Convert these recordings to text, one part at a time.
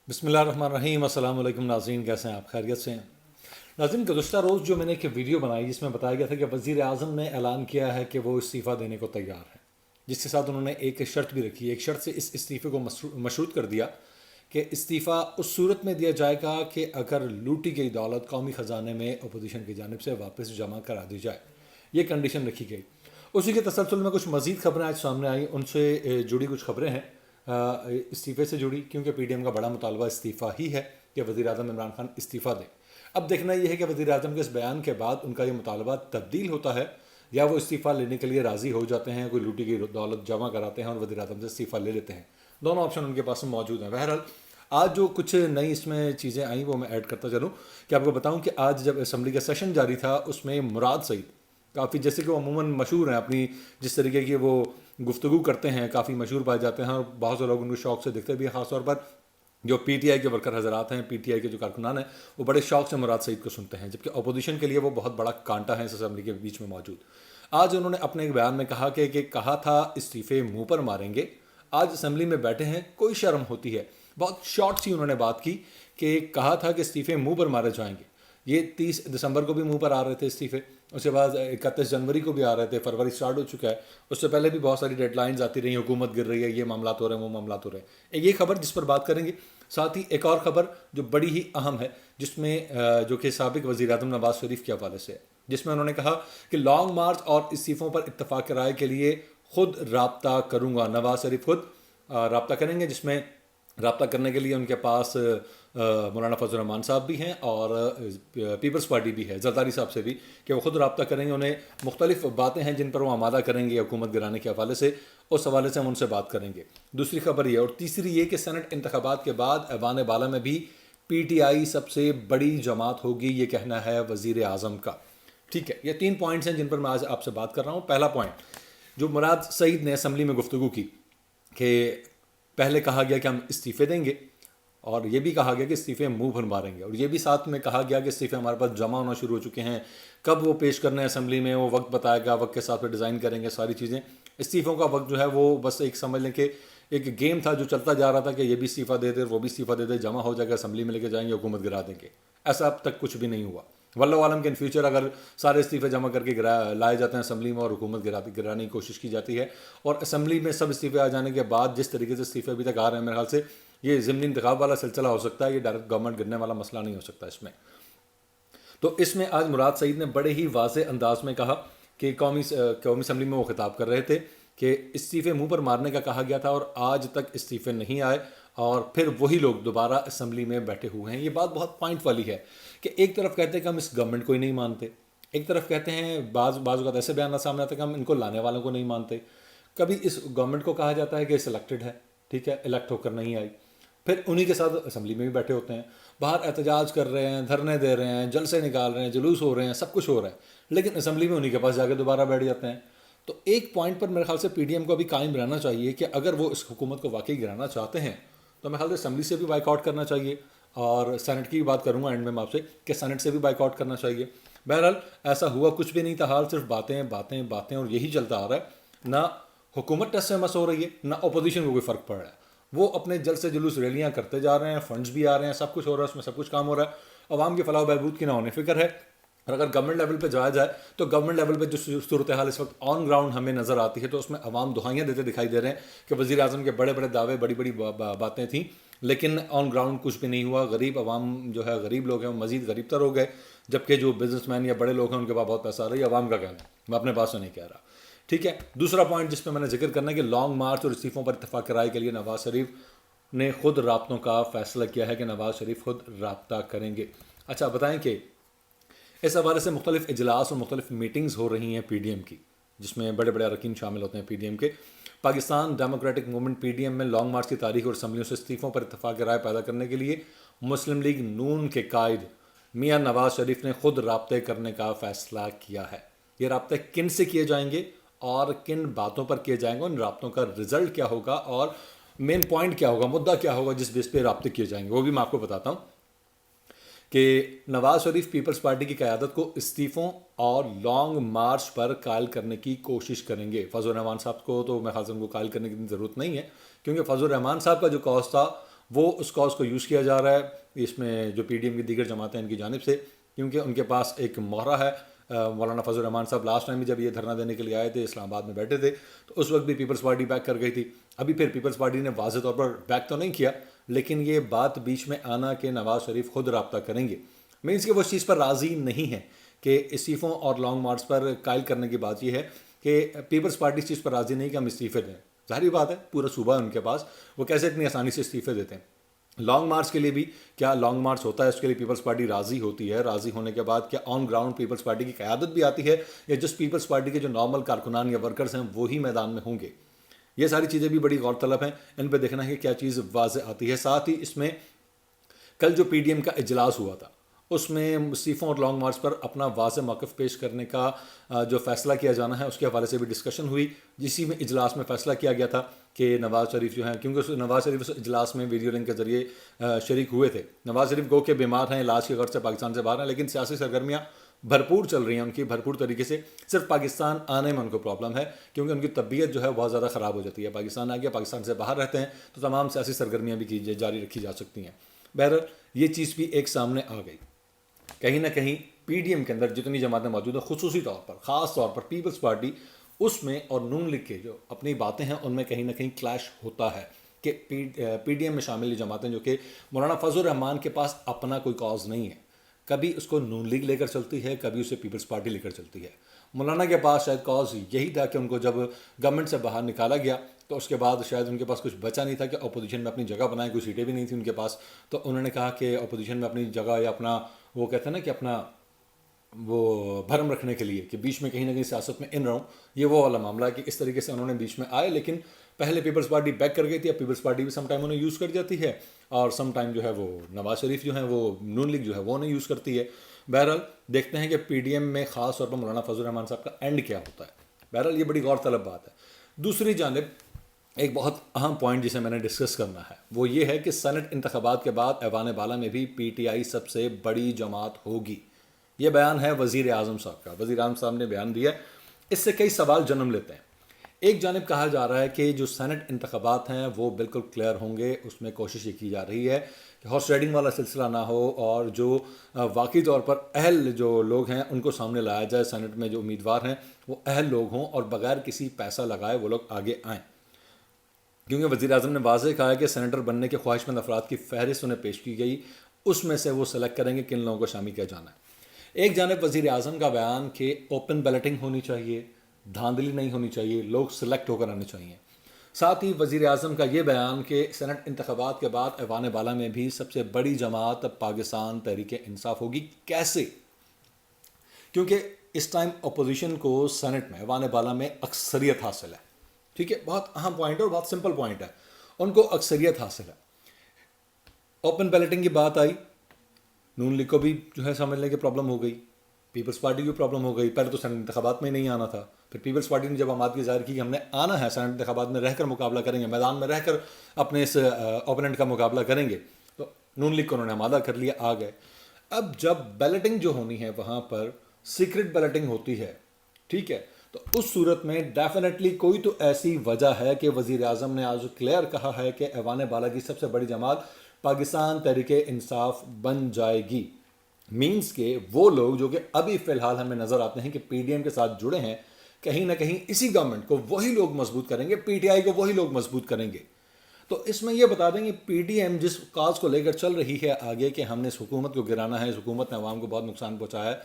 بسم اللہ الرحمن الرحیم۔ السلام علیکم ناظرین، کیسے ہیں آپ؟ خیریت سے ہیں؟ ناظرین، گزشتہ روز جو میں نے ایک ویڈیو بنائی جس میں بتایا گیا تھا کہ وزیر اعظم نے اعلان کیا ہے کہ وہ استعفیٰ دینے کو تیار ہیں، جس کے ساتھ انہوں نے ایک شرط بھی رکھی ہے۔ ایک شرط سے اس استعفے کو مشروط کر دیا کہ استعفیٰ اس صورت میں دیا جائے گا کہ اگر لوٹی گئی دولت قومی خزانے میں اپوزیشن کی جانب سے واپس جمع کرا دی جائے، یہ کنڈیشن رکھی گئی۔ اسی کے تسلسل میں کچھ مزید خبریں آج سامنے آئیں، ان سے جڑی کچھ خبریں ہیں استعفے سے جڑی، کیونکہ پی ڈی ایم کا بڑا مطالبہ استعفیٰ ہی ہے کہ وزیر اعظم عمران خان استعفیٰ دیں۔ اب دیکھنا یہ ہے کہ وزیر اعظم کے اس بیان کے بعد ان کا یہ مطالبہ تبدیل ہوتا ہے یا وہ استعفیٰ لینے کے لیے راضی ہو جاتے ہیں، کوئی لوٹی کی دولت جمع کراتے ہیں اور وزیر اعظم سے استعفیٰ لے لیتے ہیں۔ دونوں آپشن ان کے پاس موجود ہیں۔ بہرحال آج جو کچھ نئی اس میں چیزیں آئیں وہ میں ایڈ کرتا چلوں کہ آپ کو بتاؤں کہ آج جب اسمبلی کا سیشن جاری تھا، اس میں مراد سعید کافی، جیسے کہ وہ عموماً مشہور ہیں اپنی جس طریقے کی وہ گفتگو کرتے ہیں، کافی مشہور پائے جاتے ہیں اور بہت سے لوگ ان کو شوق سے دیکھتے بھی ہیں۔ خاص طور پر جو پی ٹی آئی کے ورکر حضرات ہیں، پی ٹی آئی کے جو کارکنان ہیں، وہ بڑے شوق سے مراد سعید کو سنتے ہیں، جبکہ اپوزیشن کے لیے وہ بہت بڑا کانٹا ہے اس اسمبلی کے بیچ میں موجود۔ آج انہوں نے اپنے ایک بیان میں کہا کہ کہا تھا استعفے منہ پر ماریں گے، آج اسمبلی میں بیٹھے ہیں، کوئی شرم ہوتی ہے۔ بہت شارٹ سی انہوں نے بات کی کہ کہا تھا کہ استعفے منہ پر مارے جائیں گے۔ یہ 30 دسمبر کو بھی منہ پر آ رہے تھے استعفے، اس کے بعد 31 جنوری کو بھی آ رہے تھے، فروری سٹارٹ ہو چکا ہے، اس سے پہلے بھی بہت ساری ڈیڈ لائنز آتی رہی، حکومت گر رہی ہے، یہ معاملات ہو رہے ہیں، وہ معاملات ہو رہے ہیں۔ ایک یہ خبر جس پر بات کریں گے، ساتھ ہی ایک اور خبر جو بڑی ہی اہم ہے، جس میں جو کہ سابق وزیر اعظم نواز شریف کے حوالے سے ہے، جس میں انہوں نے کہا کہ لانگ مارچ اور استعفوں پر اتفاق رائے کے لیے خود رابطہ کروں گا۔ نواز شریف خود رابطہ کریں گے، جس میں رابطہ کرنے کے لیے ان کے پاس مولانا فضل الرحمان صاحب بھی ہیں اور پیپلز پارٹی بھی ہے، زرداری صاحب سے بھی، کہ وہ خود رابطہ کریں گے۔ انہیں مختلف باتیں ہیں جن پر وہ آمادہ کریں گے حکومت گرانے کے حوالے سے، اس حوالے سے ہم ان سے بات کریں گے۔ دوسری خبر یہ، اور تیسری یہ کہ سینٹ انتخابات کے بعد ایوان بالا میں بھی پی ٹی آئی سب سے بڑی جماعت ہوگی، یہ کہنا ہے وزیر اعظم کا۔ ٹھیک ہے، یہ 3 پوائنٹس ہیں جن پر میں آج آپ سے بات کر رہا ہوں۔ پہلا پوائنٹ جو مراد سعید نے اسمبلی میں گفتگو کی کہ پہلے کہا گیا کہ ہم استعفے دیں گے، اور یہ بھی کہا گیا کہ استعفے منہ بھر ماریں گے، اور یہ بھی ساتھ میں کہا گیا کہ استعفے ہمارے پاس جمع ہونا شروع ہو چکے ہیں، کب وہ پیش کرنے ہیں اسمبلی میں وہ وقت بتایا گیا، وقت کے ساتھ پہ ڈیزائن کریں گے ساری چیزیں۔ استعفوں کا وقت جو ہے وہ بس ایک سمجھ لیں کہ ایک گیم تھا جو چلتا جا رہا تھا کہ یہ بھی استعفیٰ دے دے وہ بھی استعفیٰ دے دے، جمع ہو جائے گا، اسمبلی میں لے کے جائیں گے، حکومت گرا دیں گے۔ ایسا اب تک کچھ بھی نہیں ہوا۔ واللہ عالم کے ان فیوچر اگر سارے استعفے جمع کر کے لائے جاتے ہیں اسمبلی میں اور حکومت گرانے کی کوشش کی جاتی ہے، اور اسمبلی میں سب استعفے آ جانے کے بعد جس طریقے سے استعفے ابھی تک آ رہے ہیں، میرے خیال سے یہ ضمنی انتخاب والا سلسلہ ہو سکتا ہے، یہ ڈائریکٹ گورنمنٹ گرنے والا مسئلہ نہیں ہو سکتا اس میں۔ تو اس میں آج مراد سعید نے بڑے ہی واضح انداز میں کہا کہ قومی اسمبلی میں وہ خطاب کر رہے تھے کہ استعفے منہ پر مارنے کا کہا گیا تھا اور آج تک استعفے نہیں آئے، اور پھر وہی لوگ دوبارہ اسمبلی میں بیٹھے ہوئے ہیں۔ یہ بات بہت پوائنٹ والی ہے کہ ایک طرف کہتے ہیں کہ ہم اس گورنمنٹ کو ہی نہیں مانتے، ایک طرف کہتے ہیں بعض اوقات ایسے بیانات سامنے آتے ہیں کہ ہم ان کو لانے والوں کو نہیں مانتے۔ کبھی اس گورنمنٹ کو کہا جاتا ہے کہ سلیکٹڈ ہے، ٹھیک ہے، الیکٹ ہو کر نہیں آئی، پھر انہی کے ساتھ اسمبلی میں بھی بیٹھے ہوتے ہیں، باہر احتجاج کر رہے ہیں، دھرنے دے رہے ہیں، جلسے نکال رہے ہیں، جلوس ہو رہے ہیں، سب کچھ ہو رہا ہے، لیکن اسمبلی میں انہی کے پاس جا کے دوبارہ بیٹھ جاتے ہیں۔ تو ایک پوائنٹ پر میرے خیال سے پی ڈی ایم کو ابھی قائم رہنا چاہیے کہ اگر وہ اس حکومت کو واقعی گرانا چاہتے ہیں تو میرے خیال سے اسمبلی سے بھی بائیک آؤٹ کرنا چاہیے، اور سینٹ کی بھی بات کروں گا اینڈ میں آپ سے کہ سینٹ سے بھی بائیک آؤٹ کرنا چاہیے۔ بہرحال ایسا ہوا کچھ بھی نہیں تھا، حال صرف باتیں باتیں باتیں، اور یہی چلتا آ رہا ہے۔ نہ حکومت ٹس سے مس ہو رہی ہے، نہ اپوزیشن کو کوئی فرق پڑ رہا ہے، وہ اپنے جلسے جلوس ریلیاں کرتے جا رہے ہیں، فنڈز بھی آ رہے ہیں، سب کچھ ہو رہا ہے، اس میں سب کچھ کام ہو رہا ہے، عوام کی فلاح و بہبود کی نہ ہونے فکر ہے۔ اور اگر گورنمنٹ لیول پہ جایا جائے تو گورنمنٹ لیول پہ جو صورتحال اس وقت آن گراؤنڈ ہمیں نظر آتی ہے، تو اس میں عوام دہائیاں دیتے دکھائی دے رہے ہیں کہ وزیر اعظم کے بڑے بڑے دعوے، بڑی بڑی باتیں تھیں، لیکن آن گراؤنڈ کچھ بھی نہیں ہوا۔ غریب عوام جو ہے، غریب لوگ ہیں، وہ مزید غریب تر ہو گئے، جبکہ جو بزنس مین یا بڑے لوگ ہیں ان کے پاس بہت پیسہ آ رہا ہے۔ عوام کا کہنا ہے، میں اپنے پاس سے نہیں کہہ رہا، ٹھیک ہے۔ دوسرا پوائنٹ جس پہ میں نے ذکر کرنا ہے کہ لانگ مارچ اور استعفوں پر اتفاق رائے کے لیے نواز شریف نے خود رابطوں کا فیصلہ کیا ہے کہ نواز شریف خود رابطہ کریں گے۔ اچھا بتائیں کہ اس حوالے سے مختلف اجلاس اور مختلف میٹنگز ہو رہی ہیں پی ڈی ایم کی، جس میں بڑے بڑے اراکین شامل ہوتے ہیں پی ڈی ایم کے۔ Pakistan Democratic Movement P D M میں لانگ مارچ کی تاریخ اور اسمبلیوں سے استعفوں پر اتفاق رائے پیدا کرنے کے لیے مسلم لیگ نون کے قائد میاں نواز شریف نے خود رابطے کرنے کا فیصلہ کیا ہے۔ یہ رابطے کن سے کیے جائیں گے اور کن باتوں پر کیے جائیں گے، ان رابطوں کا رزلٹ کیا ہوگا اور مین پوائنٹ کیا ہوگا، مدعا کیا ہوگا جس بیس پہ رابطے کیے جائیں گے، وہ بھی میں آپ کو بتاتا ہوں کہ نواز شریف پیپلز پارٹی کی قیادت کو استعفوں اور لانگ مارچ پر قائل کرنے کی کوشش کریں گے۔ فضل الرحمان صاحب کو تو میں خاص ان کو قائل کرنے کی ضرورت نہیں ہے، کیونکہ فضل الرحمان صاحب کا جو کاز تھا وہ اس کاز کو یوز کیا جا رہا ہے اس میں جو پی ڈی ایم کی دیگر جماعتیں ان کی جانب سے، کیونکہ ان کے پاس ایک مہرہ ہے۔ مولانا فضل الرحمان صاحب لاسٹ ٹائم بھی جب یہ دھرنا دینے کے لیے آئے تھے، اسلام آباد میں بیٹھے تھے، تو اس وقت بھی پیپلز پارٹی بیک کر گئی تھی۔ ابھی پھر پیپلز پارٹی نے واضح طور پر بیک تو نہیں کیا، لیکن یہ بات بیچ میں آنا کہ نواز شریف خود رابطہ کریں گے، مینس کہ وہ اس چیز پر راضی نہیں ہے کہ استعفوں اور لانگ مارچ پر قائل کرنے کی بات یہ ہے کہ پیپلز پارٹی اس چیز پر راضی نہیں کہ ہم استعفے دیں۔ ظاہری بات ہے، پورا صوبہ ہے ان کے پاس، وہ کیسے اتنی آسانی سے استعفے دیتے ہیں؟ لانگ مارچ کے لیے بھی کیا لانگ مارچ ہوتا ہے، اس کے لیے پیپلز پارٹی راضی ہوتی ہے؟ راضی ہونے کے بعد کیا آن گراؤنڈ پیپلز پارٹی کی قیادت بھی آتی ہے، یا جس پیپلز پارٹی کے جو نارمل کارکنان یا ورکرز ہیں وہی میدان میں ہوں گے؟ یہ ساری چیزیں بھی بڑی غور طلب ہیں، ان پہ دیکھنا ہے کہ کیا چیز واضح آتی ہے۔ ساتھ ہی اس میں کل جو پی ڈی ایم کا اجلاس ہوا تھا، اس میں استعفوں اور لانگ مارچ پر اپنا واضح موقف پیش کرنے کا جو فیصلہ کیا جانا ہے اس کے حوالے سے بھی ڈسکشن ہوئی، جسی میں اجلاس میں فیصلہ کیا گیا تھا کہ نواز شریف جو ہیں، کیونکہ نواز شریف اس اجلاس میں ویڈیو لنک کے ذریعے شریک ہوئے تھے۔ نواز شریف گو کہ بیمار ہیں، علاج کی غرض سے پاکستان سے باہر ہیں، لیکن سیاسی سرگرمیاں بھرپور چل رہی ہیں ان کی، بھرپور طریقے سے۔ صرف پاکستان آنے میں ان کو پرابلم ہے، کیونکہ ان کی طبیعت جو ہے بہت زیادہ خراب ہو جاتی ہے۔ پاکستان آ گیا، پاکستان سے باہر رہتے ہیں تو تمام سیاسی سرگرمیاں بھی جاری رکھی جا سکتی ہیں۔ بہرحال یہ چیز بھی ایک سامنے آ گئی۔ کہیں نہ کہیں پی ڈی ایم کے اندر جتنی جماعتیں موجود ہیں، خصوصی طور پر خاص طور پر پیپلز پارٹی، اس میں اور نون لیگ کے جو اپنی باتیں ہیں ان میں کہیں نہ کہیں کلیش ہوتا ہے کہ پی ڈی ایم میں شامل یہ جماعتیں جو کہ مولانا فضل الرحمان کے پاس اپنا کوئی کاز نہیں ہے، کبھی اس کو نون لیگ لے کر چلتی ہے، کبھی اسے پیپلز پارٹی لے کر چلتی ہے۔ مولانا کے پاس شاید کاز یہی تھا کہ ان کو جب گورنمنٹ سے باہر نکالا گیا تو اس کے بعد شاید ان کے پاس کچھ بچا نہیں تھا کہ اپوزیشن میں اپنی جگہ بنائیں، کوئی سیٹیں بھی نہیں تھیں ان کے پاس، تو انہوں نے کہا کہ اپوزیشن میں اپنی جگہ یا اپنا وہ کہتے ہیں نا کہ اپنا وہ بھرم رکھنے کے لیے کہ بیچ میں کہیں نہ کہیں سیاست میں ان رہوں، یہ وہ والا معاملہ ہے کہ اس طریقے سے انہوں نے بیچ میں آئے۔ لیکن پہلے پیپلز پارٹی بیک کر گئی تھی، اب پیپلز پارٹی بھی سم ٹائم انہیں یوز کر جاتی ہے، اور سم ٹائم جو ہے وہ نواز شریف جو ہیں وہ نون لیگ جو ہے وہ انہیں یوز کرتی ہے۔ بہرحال دیکھتے ہیں کہ پی ڈی ایم میں خاص طور پر مولانا فضل الرحمان صاحب کا اینڈ کیا ہوتا ہے۔ بہرحال یہ بڑی غور طلب بات ہے۔ دوسری جانب ایک بہت اہم پوائنٹ جسے میں نے ڈسکس کرنا ہے وہ یہ ہے کہ سینٹ انتخابات کے بعد ایوان بالا میں بھی پی ٹی آئی سب سے بڑی جماعت ہوگی۔ یہ بیان ہے وزیر اعظم صاحب کا، وزیر اعظم صاحب نے بیان دیا ہے۔ اس سے کئی سوال جنم لیتے ہیں۔ ایک جانب کہا جا رہا ہے کہ جو سینٹ انتخابات ہیں وہ بالکل کلیئر ہوں گے، اس میں کوشش یہ کی جا رہی ہے کہ ہارس رائڈنگ والا سلسلہ نہ ہو، اور جو واقعی طور پر اہل جو لوگ ہیں ان کو سامنے لایا جائے، سینٹ میں جو امیدوار ہیں وہ اہل لوگ ہوں اور بغیر کسی پیسہ لگائے وہ لوگ آگے آئیں، کیونکہ وزیر اعظم نے واضح کہا ہے کہ سینیٹر بننے کے خواہش مند افراد کی فہرست انہیں پیش کی گئی، اس میں سے وہ سلیکٹ کریں گے کن لوگوں کو شامل کیا جانا ہے۔ ایک جانب وزیر اعظم کا بیان کہ اوپن بیلٹنگ ہونی چاہیے، دھاندلی نہیں ہونی چاہیے، لوگ سلیکٹ ہو کر آنے چاہیے۔ ساتھ ہی وزیر اعظم کا یہ بیان کہ سینٹ انتخابات کے بعد ایوان بالا میں بھی سب سے بڑی جماعت پاکستان تحریک انصاف ہوگی۔ کیسے؟ کیونکہ اس ٹائم اپوزیشن کو سینٹ میں ایوان بالا میں اکثریت حاصل ہے، ٹھیک ہے، بہت اہم پوائنٹ ہے اور بہت سمپل پوائنٹ ہے، ان کو اکثریت حاصل ہے۔ اوپن بیلٹنگ کی بات آئی، نون لیگ کو بھی جو ہے سمجھنے کی پرابلم ہو گئی، پیپلز پارٹی کی پرابلم ہو گئی۔ پہلے تو سینٹ انتخابات میں نہیں آنا تھا، پھر پیپلز پارٹی نے جب آمادگی ظاہر کی کہ ہم نے آنا ہے، سینٹ انتخابات میں رہ کر مقابلہ کریں گے، میدان میں رہ کر اپنے اس اوپوننٹ کا مقابلہ کریں گے، تو نون لیگ کو انہوں نے آمادہ کر لیا، آ گئے۔ اب جب بیلٹنگ جو ہونی ہے وہاں پر سیکرٹ بیلٹنگ ہوتی ہے، ٹھیک ہے، تو اس صورت میں ڈیفینیٹلی کوئی تو ایسی وجہ ہے کہ وزیر اعظم نے آج کلیئر کہا ہے کہ ایوان بالا کی سب سے بڑی جماعت پاکستان تحریک انصاف بن جائے گی۔ مینس کہ وہ لوگ جو کہ ابھی فی الحال ہمیں نظر آتے ہیں کہ پی ڈی ایم کے ساتھ جڑے ہیں، کہیں نہ کہیں اسی گورنمنٹ کو وہی لوگ مضبوط کریں گے، پی ٹی آئی کو وہی لوگ مضبوط کریں گے۔ تو اس میں یہ بتا دیں کہ پی ڈی ایم جس کاز کو لے کر چل رہی ہے آگے کہ ہم نے اس حکومت کو گرانا ہے، اس حکومت نے عوام کو بہت نقصان پہنچایا ہے،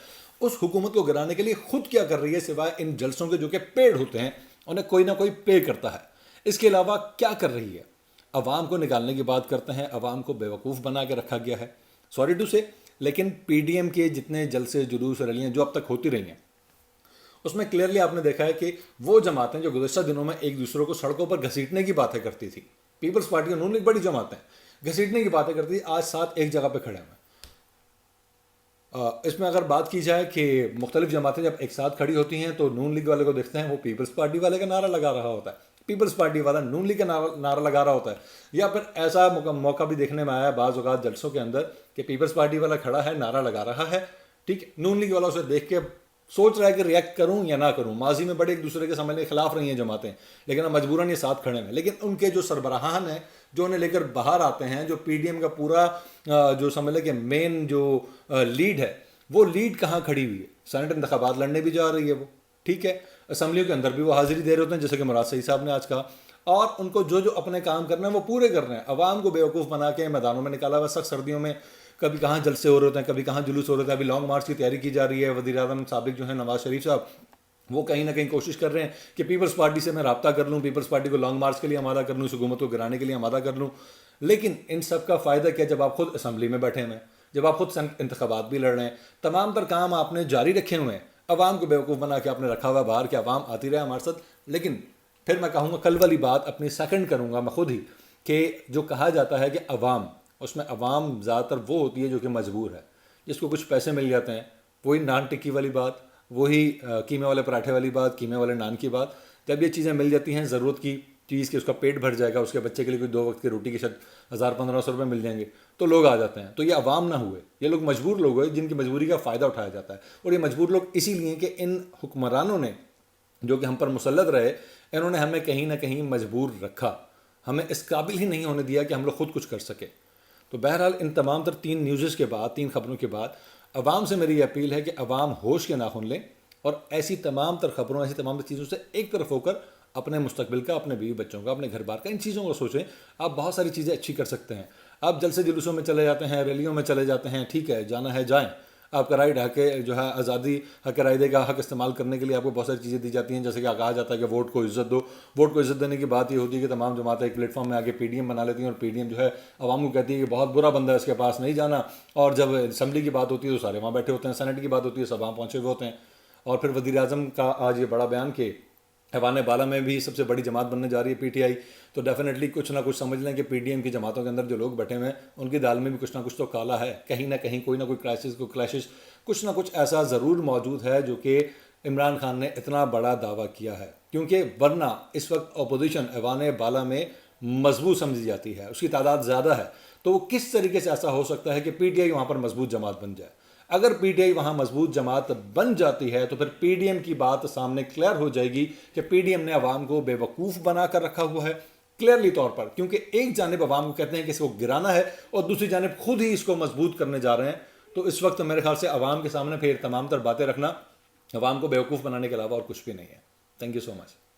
اس حکومت کو گرانے کے لیے خود کیا کر رہی ہے سوائے ان جلسوں کے جو کہ پیڈ ہوتے ہیں، انہیں کوئی نہ کوئی پے کرتا ہے، اس کے علاوہ کیا کر رہی ہے؟ عوام کو نکالنے کی بات کرتے ہیں، عوام کو بیوقوف بنا کے رکھا گیا ہے، سوری ٹو سے، لیکن پی ڈی ایم کے جتنے جلسے جلوس ریلیاں جو اب تک ہوتی رہی ہیں اس میں کلیئرلی آپ نے دیکھا ہے کہ وہ جماعتیں جو گزشتہ دنوں میں ایک دوسروں کو سڑکوں پر گھسیٹنے کی باتیں کرتی تھی، پیپلز پارٹی اور نون لیگ بڑی جماعتیں گھسیٹنے کی باتیں کرتی تھی، آج ساتھ ایک جگہ پہ کھڑے ہیں۔ اس میں اگر بات کی جائے کہ مختلف جماعتیں جب ایک ساتھ کھڑی ہوتی ہیں تو نون لیگ والے کو دیکھتے ہیں وہ پیپلز پارٹی والے کا نعرہ لگا رہا ہوتا ہے، پیپلز پارٹی والا نون لیگ کا نعرہ لگا رہا ہوتا ہے، یا پھر ایسا موقع بھی دیکھنے میں آیا بعض اوقات جلسوں کے اندر کہ پیپلز پارٹی والا کھڑا ہے، نعرہ لگا رہا ہے، ٹھیک ہے، نون لیگ والا اسے دیکھ کے سوچ رہا ہے کہ ریئیکٹ کروں یا نہ کروں. ماضی میں بڑے ایک دوسرے کے سمجھنے کے خلاف رہی ہیں جماعتیں, لیکن اب مجبوراً یہ ساتھ کھڑے ہیں. لیکن ان کے جو سربراہان ہیں جو انہیں لے کر باہر آتے ہیں, جو پی ڈی ایم کا پورا جو سمجھ لیں کہ مین جو لیڈ ہے, وہ لیڈ کہاں کھڑی ہوئی ہے؟ سینٹ انتخابات لڑنے بھی جا رہی ہے وہ, ٹھیک ہے, اسمبلیوں کے اندر بھی وہ حاضری دے رہے ہوتے ہیں جیسے کہ مراد سعید صاحب نے آج کہا, اور ان کو جو اپنے کام کرنا ہے وہ پورے کر رہے ہیں. عوام کو بیوقوف بنا کے میدانوں میں نکالا ہوا. سخت سردیوں میں کبھی کہاں جلسے ہو رہے ہوتے ہیں, کبھی کہاں جلوس ہو رہے ہوتے ہیں. ابھی لانگ مارچ کی تیاری کی جا رہی ہے. وزیر اعظم سابق جو ہیں نواز شریف صاحب, وہ کہیں نہ کہیں کوشش کر رہے ہیں کہ پیپلز پارٹی سے میں رابطہ کر لوں, پیپلز پارٹی کو لانگ مارچ کے لیے آمادہ کر لوں, اس حکومت کو گرانے کے لیے آمادہ کر لوں. لیکن ان سب کا فائدہ کیا جب آپ خود اسمبلی میں بیٹھے ہوئے ہیں, جب آپ خود انتخابات بھی لڑ رہے ہیں, تمام تر کام آپ نے جاری رکھے ہوئے ہیں, عوام کو بیوقوف بنا کے آپ نے رکھا ہوا باہر کہ عوام آتی رہے ہمارے ساتھ. لیکن پھر میں کہوں گا کل والی بات اپنی سیکنڈ کروں گا میں خود ہی, کہ جو کہا جاتا ہے کہ عوام, اس میں عوام زیادہ تر وہ ہوتی ہے جو کہ مجبور ہے, جس کو کچھ پیسے مل جاتے ہیں. وہی نان ٹکی والی بات, وہی قیمے والے پراٹھے والی بات, قیمے والے نان کی بات. جب یہ چیزیں مل جاتی ہیں ضرورت کی چیز کہ اس کا پیٹ بھر جائے گا, اس کے بچے کے لیے کوئی 2 وقت کی روٹی کے شاید 1000-1500 روپے مل جائیں گے, تو لوگ آ جاتے ہیں. تو یہ عوام نہ ہوئے, یہ لوگ مجبور لوگ ہوئے جن کی مجبوری کا فائدہ اٹھایا جاتا ہے. اور یہ مجبور لوگ اسی لیے کہ ان حکمرانوں نے جو کہ ہم پر مسلط رہے, انہوں نے ہمیں کہیں نہ کہیں مجبور رکھا, ہمیں اس قابل ہی نہیں ہونے دیا کہ ہم لوگ خود کچھ کر سکے. تو بہرحال ان تمام تر 3 نیوزز کے بعد, 3 خبروں کے بعد, عوام سے میری اپیل ہے کہ عوام ہوش کے ناخن لیں اور ایسی تمام تر خبروں, ایسی تمام تر چیزوں سے ایک طرف ہو کر اپنے مستقبل کا, اپنے بیوی بچوں کا, اپنے گھر بار کا, ان چیزوں کو سوچیں. آپ بہت ساری چیزیں اچھی کر سکتے ہیں. آپ جلسے جلوسوں میں چلے جاتے ہیں, ریلیوں میں چلے جاتے ہیں, ٹھیک ہے, جانا ہے جائیں. آپ کا رائٹ حق جو ہے آزادی, حق رائے دے کا حق استعمال کرنے کے لیے آپ کو بہت ساری چیزیں دی جاتی ہیں, جیسے کہ کہا جاتا ہے کہ ووٹ کو عزت دو. ووٹ کو عزت دینے کی بات یہ ہوتی ہے کہ تمام جماعتیں ایک پلیٹ فارم میں آگے پی ڈی ایم بنا لیتی ہیں, اور پی ڈی ایم جو ہے عوام کو کہتی ہے کہ بہت برا بندہ ہے, اس کے پاس نہیں جانا. اور جب اسمبلی کی بات ہوتی ہے تو سارے وہاں بیٹھے ہوتے ہیں, سینٹ کی بات ہوتی ہے سب وہاں پہنچے ہوئے ہوتے ہیں. اور پھر وزیر اعظم کا آج یہ بڑا بیان کہ ایوان بالا میں بھی سب سے بڑی جماعت بننے جا رہی ہے پی ٹی آئی, تو ڈیفینیٹلی کچھ نہ کچھ سمجھ لیں کہ پی ڈی ایم کی جماعتوں کے اندر جو لوگ بیٹھے ہوئے ہیں ان کی دال میں بھی کچھ نہ کچھ تو کالا ہے. کہیں نہ کہیں کوئی نہ کوئی کرائسس, کوئی کلیشز, کچھ نہ کچھ ایسا ضرور موجود ہے جو کہ عمران خان نے اتنا بڑا دعویٰ کیا ہے. کیونکہ ورنہ اس وقت اپوزیشن ایوان بالا میں مضبوط سمجھی جاتی ہے, اس کی تعداد زیادہ ہے, تو وہ کس طریقے سے ایسا ہو سکتا ہے کہ پی ٹی آئی وہاں پر مضبوط جماعت بن جائے. اگر پی ٹی آئی وہاں مضبوط جماعت بن جاتی ہے تو پھر پی ڈی ایم کی بات سامنے کلیئر ہو جائے گی کہ پی ڈی ایم نے عوام کو بے وقوف بنا کر رکھا ہوا ہے کلیئرلی طور پر. کیونکہ ایک جانب عوام کو کہتے ہیں کہ اس کو گرانا ہے اور دوسری جانب خود ہی اس کو مضبوط کرنے جا رہے ہیں. تو اس وقت میرے خیال سے عوام کے سامنے پھر تمام تر باتیں رکھنا عوام کو بیوقوف بنانے کے علاوہ اور کچھ بھی نہیں ہے. Thank you so much.